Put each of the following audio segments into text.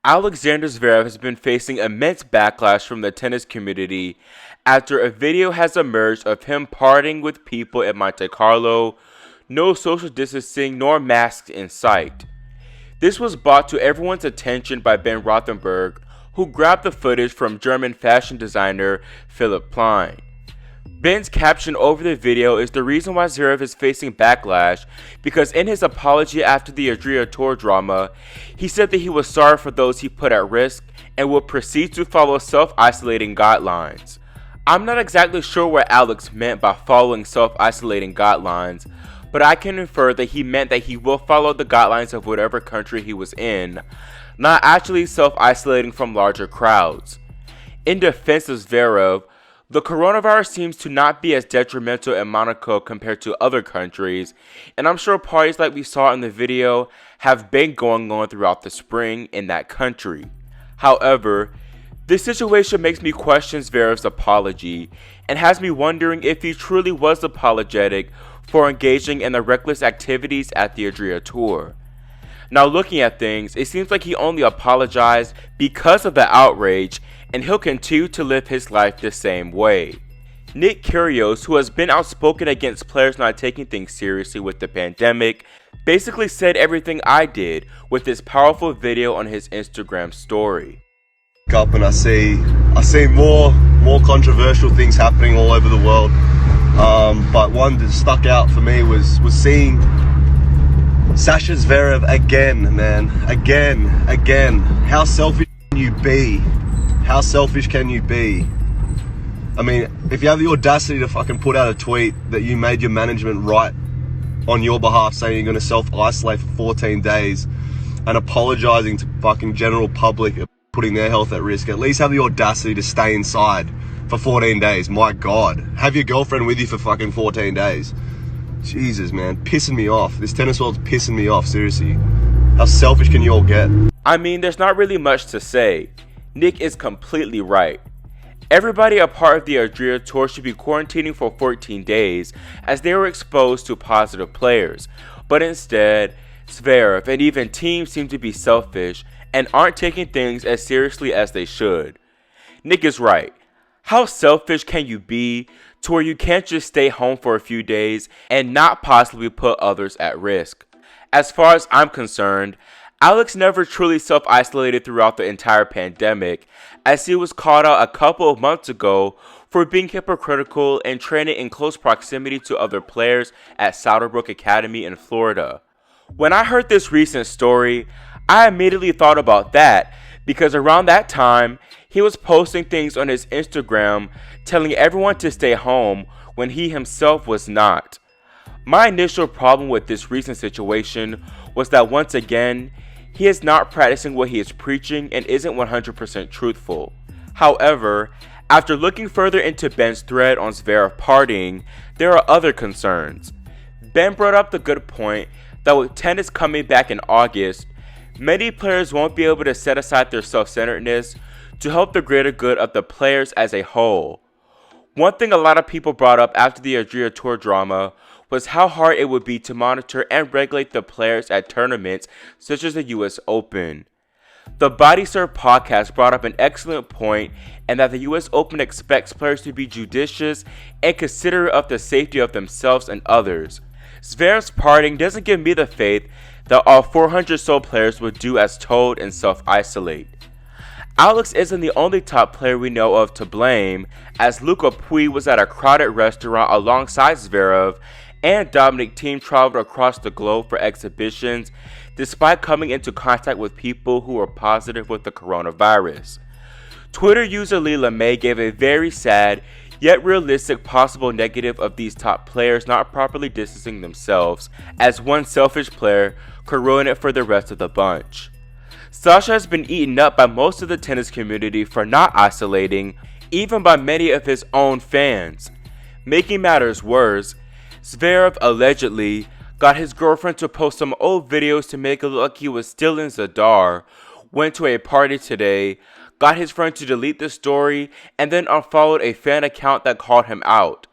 Alexander Zverev has been facing immense backlash from the tennis community after a video has emerged of him partying with people at Monte Carlo, no social distancing nor masks in sight. This was brought to everyone's attention by Ben Rothenberg, who grabbed the footage from German fashion designer Philipp Plein. Ben's caption over the video is the reason why Zverev is facing backlash, because in his apology after the Adria Tour drama, he said that he was sorry for those he put at risk and would proceed to follow self-isolating guidelines. I'm not exactly sure what Alex meant by following self-isolating guidelines, but I can infer that he meant that he will follow the guidelines of whatever country he was in, not actually self-isolating from larger crowds. In defense of Zverev, the coronavirus seems to not be as detrimental in Monaco compared to other countries, and I'm sure parties like we saw in the video have been going on throughout the spring in that country. However, this situation makes me question Zverev's apology and has me wondering if he truly was apologetic for engaging in the reckless activities at the Adria Tour. Now looking at things, it seems like he only apologized because of the outrage, and he'll continue to live his life the same way. Kyrgios, who has been outspoken against players not taking things seriously with the pandemic, basically said everything I did with this powerful video on his Instagram story. Up and I see more controversial things happening all over the world, but one that stuck out for me was seeing Sasha Zverev again, man, again. How selfish can you be? How selfish can you be? I mean, if you have the audacity to fucking put out a tweet that you made your management write on your behalf saying you're going to self-isolate for 14 days and apologizing to fucking general public putting their health at risk, at least have the audacity to stay inside for 14 days. My God. Have your girlfriend with you for fucking 14 days. Jesus, man. Pissing me off. This tennis world's pissing me off, seriously. How selfish can you all get? I mean, there's not really much to say. Nick is completely right. Everybody a part of the Adria Tour should be quarantining for 14 days as they were exposed to positive players, but instead, Zverev and even teams seem to be selfish and aren't taking things as seriously as they should. Nick is right. How selfish can you be to where you can't just stay home for a few days and not possibly put others at risk? As far as I'm concerned, Alex never truly self-isolated throughout the entire pandemic, as he was called out a couple of months ago for being hypocritical and training in close proximity to other players at Souterbrook Academy in Florida. When I heard this recent story, I immediately thought about that, because around that time, he was posting things on his Instagram telling everyone to stay home when he himself was not. My initial problem with this recent situation was that once again, he is not practicing what he is preaching and isn't 100% truthful. However, after looking further into Ben's thread on Zverev partying, there are other concerns. Ben brought up the good point that with tennis coming back in August, many players won't be able to set aside their self-centeredness to help the greater good of the players as a whole. One thing a lot of people brought up after the Adria Tour drama was how hard it would be to monitor and regulate the players at tournaments such as the US Open. The Body Serve podcast brought up an excellent point, and that the US Open expects players to be judicious and considerate of the safety of themselves and others. Zverev's partying doesn't give me the faith that all 400 so players would do as told and self-isolate. Alex isn't the only top player we know of to blame, as Luca Pouille was at a crowded restaurant alongside Zverev, and Dominic Thiem traveled across the globe for exhibitions despite coming into contact with people who were positive with the coronavirus. Twitter user Leela May gave a very sad yet realistic possible negative of these top players not properly distancing themselves, as one selfish player could ruin it for the rest of the bunch. Sasha has been eaten up by most of the tennis community for not isolating, even by many of his own fans. Making matters worse, Zverev allegedly got his girlfriend to post some old videos to make it look like he was still in Zadar, went to a party today, got his friend to delete the story, and then unfollowed a fan account that called him out.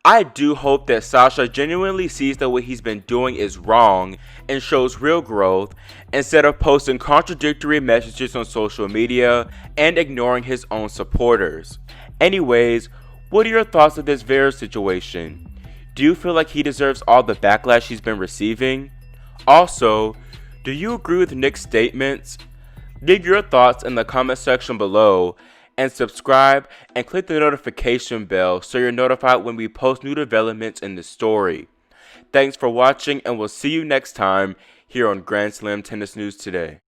I do hope that Sasha genuinely sees that what he's been doing is wrong and shows real growth instead of posting contradictory messages on social media and ignoring his own supporters. Anyways, what are your thoughts of this Zverev situation? Do you feel like he deserves all the backlash he's been receiving? Also, do you agree with Nick's statements? Leave your thoughts in the comment section below, and subscribe and click the notification bell so you're notified when we post new developments in the story. Thanks for watching, and we'll see you next time here on Grand Slam Tennis News Today.